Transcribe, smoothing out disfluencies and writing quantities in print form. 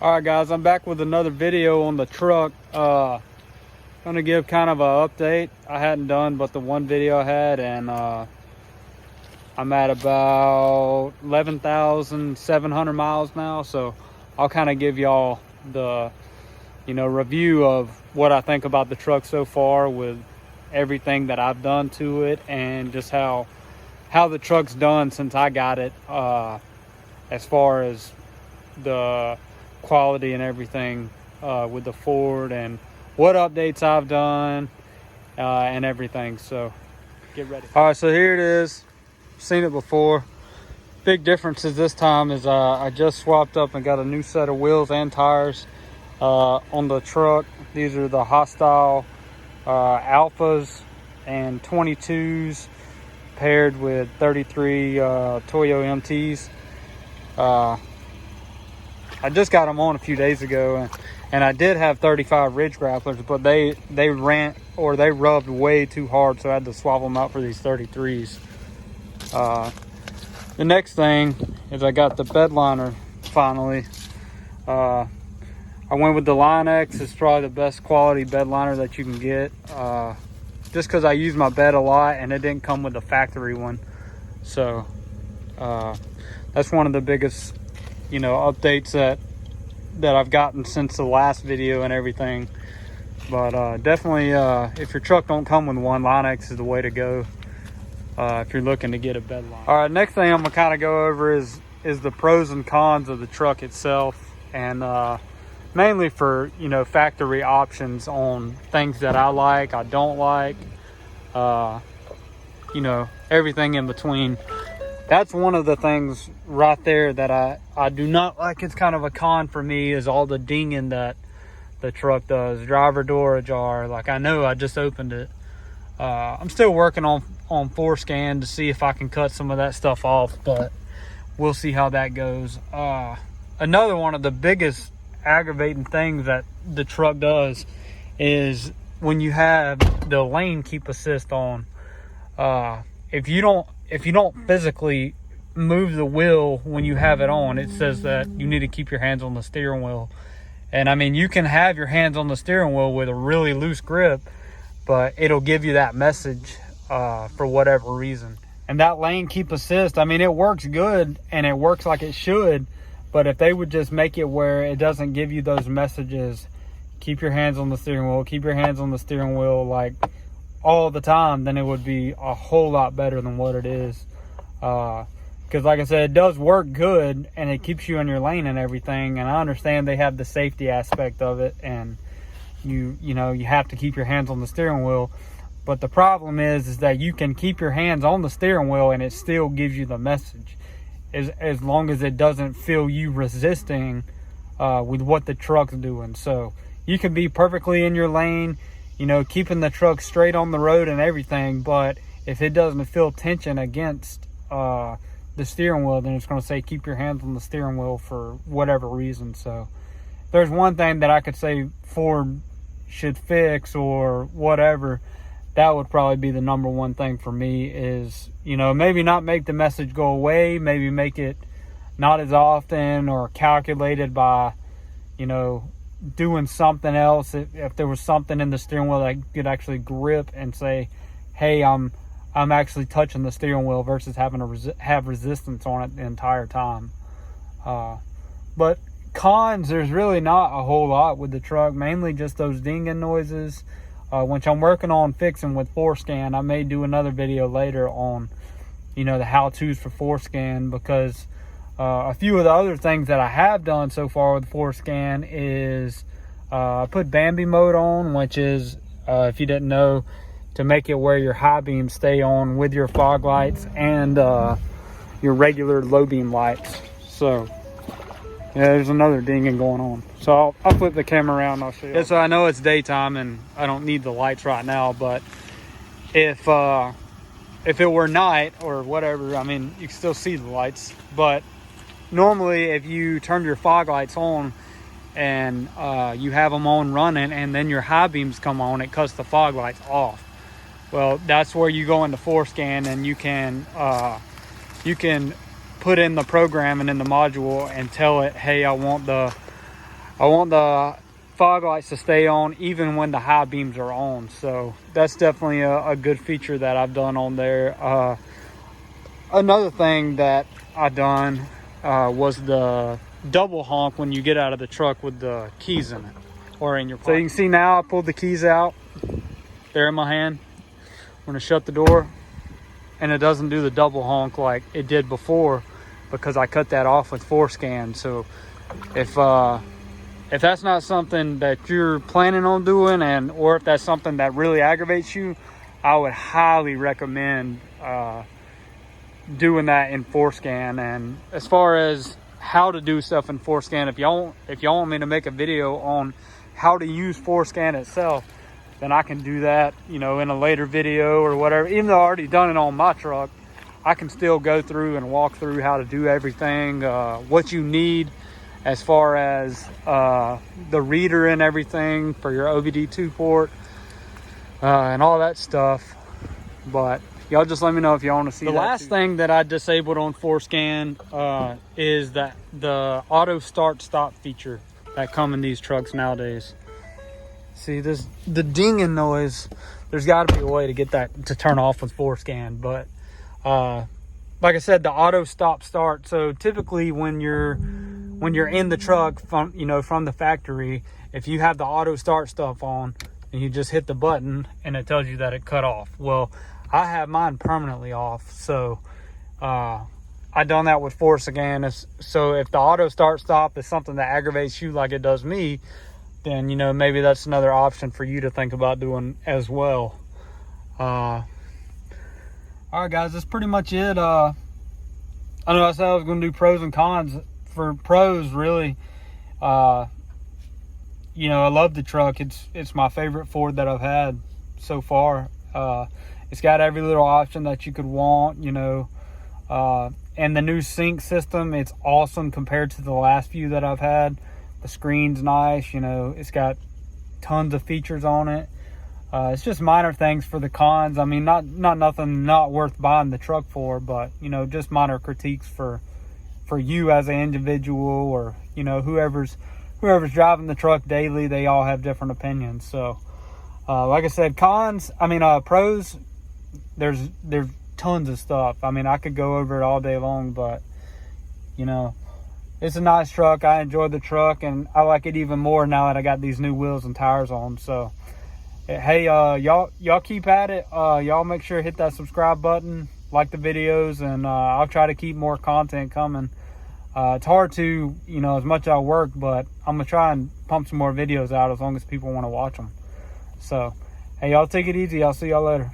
All right, guys, I'm back with another video on the truck. Gonna give kind of an update. I hadn't done but the one video I had, and I'm at about 11,700 miles now. So I'll kind of give y'all the review of what I think about the truck so far, with everything that I've done to it, and just how the truck's done since I got it, as far as the quality and everything, with the Ford, and what updates I've done, and everything. So get ready. All right, so here it is. Seen it before. Big differences this time is I just swapped up and got a new set of wheels and tires on the truck. These are the Hostile Alphas and 22s paired with 33 Toyo MTs. I just got them on a few days ago, and I did have 35 Ridge Grapplers, but they rubbed way too hard, so I had to swap them out for these 33s. The next thing is I got the bed liner finally. I went with the Line X. It's probably the best quality bed liner that you can get, just because I use my bed a lot and it didn't come with the factory one. So that's one of the biggest updates that I've gotten since the last video and everything. But definitely, if your truck don't come with one, Line X is the way to go if you're looking to get a bed liner. All right, next thing I'm gonna kind of go over is the pros and cons of the truck itself, and mainly for factory options on things that I like, I don't like, everything in between. That's one of the things right there that I do not like. It's kind of a con for me, is all the dinging that the truck does. Driver door ajar. Like, I know I just opened it. I'm still working on forescan to see if I can cut some of that stuff off, but we'll see how that goes. Another one of the biggest aggravating things that the truck does is when you have the lane keep assist on. If you don't physically move the wheel when you have it on, it says that you need to keep your hands on the steering wheel. And I mean, you can have your hands on the steering wheel with a really loose grip, but it'll give you that message for whatever reason. And that lane keep assist, I mean, it works good and it works like it should, but if they would just make it where it doesn't give you those messages, keep your hands on the steering wheel, keep your hands on the steering wheel, like all the time, then it would be a whole lot better than what it is. Because like I said, it does work good and it keeps you in your lane and everything, and I understand they have the safety aspect of it, and you have to keep your hands on the steering wheel. But the problem is that you can keep your hands on the steering wheel and it still gives you the message, as long as it doesn't feel you resisting with what the truck's doing. So you can be perfectly in your lane, keeping the truck straight on the road and everything, but if it doesn't feel tension against the steering wheel, then it's going to say keep your hands on the steering wheel for whatever reason. So if there's one thing that I could say Ford should fix or whatever, that would probably be the number one thing for me, is maybe not make the message go away, maybe make it not as often, or calculated by doing something else. If there was something in the steering wheel that could actually grip and say, hey, I'm actually touching the steering wheel, versus having to have resistance on it the entire time. But cons, there's really not a whole lot with the truck, mainly just those dinging noises, which I'm working on fixing with forescan. I may do another video later on the how-tos for forescan, because a few of the other things that I have done so far with forescan is I put Bambi mode on, which is, if you didn't know, to make it where your high beams stay on with your fog lights and your regular low beam lights. So yeah, there's another dinging going on. So I'll flip the camera around and I'll show you. Yeah, so I know it's daytime and I don't need the lights right now, but if it were night or whatever, I mean, you can still see the lights. But normally if you turn your fog lights on and you have them on running and then your high beams come on, it cuts the fog lights off. Well, that's where you go into forescan, and you can put in the program and in the module and tell it, hey, I want the I want the fog lights to stay on even when the high beams are on. So that's definitely a good feature that I've done on there. Another thing that I done was the double honk when you get out of the truck with the keys in it or in your pocket. So you can see now I pulled the keys out. They're in my hand. I'm gonna shut the door, and it doesn't do the double honk like it did before because I cut that off with FORScan. So if that's not something that you're planning on doing, or if that's something that really aggravates you, I would highly recommend doing that in FORScan. And as far as how to do stuff in FORScan, if y'all want me to make a video on how to use FORScan itself, then I can do that, you know, in a later video or whatever. Even though I already done it on my truck, I can still go through and walk through how to do everything, what you need as far as the reader and everything for your OBD2 port and all that stuff. But y'all just let me know if y'all want to see that. The last thing that I disabled on FORScan is that the auto start stop feature that come in these trucks nowadays. See, the dinging noise, there's got to be a way to get that to turn off with FORScan. But like I said, the auto stop start. So typically when you're in the truck from the factory, if you have the auto start stuff on and you just hit the button and it tells you that it cut off. Well, I have mine permanently off. So I done that with FORScan. So if the auto start stop is something that aggravates you like it does me, then, you know, maybe that's another option for you to think about doing as well. All right, guys, that's pretty much it. I know I said I was going to do pros and cons. For pros, really, you know, I love the truck. It's my favorite Ford that I've had so far. It's got every little option that you could want, you know, and the new sync system, it's awesome compared to the last few that I've had. The screen's nice, you know, it's got tons of features on it. It's just minor things for the cons. I mean, not nothing not worth buying the truck for, but, you know, just minor critiques for you as an individual, or, you know, whoever's driving the truck daily. They all have different opinions. So like I said, pros, there's tons of stuff. I mean, I could go over it all day long, but, you know, it's a nice truck. I enjoy the truck, and I like it even more now that I got these new wheels and tires on. So hey, y'all keep at it. Y'all make sure to hit that subscribe button, like the videos, and I'll try to keep more content coming. It's hard to, you know, as much as I work, but I'm gonna try and pump some more videos out as long as people want to watch them. So hey, y'all take it easy. I'll see y'all later.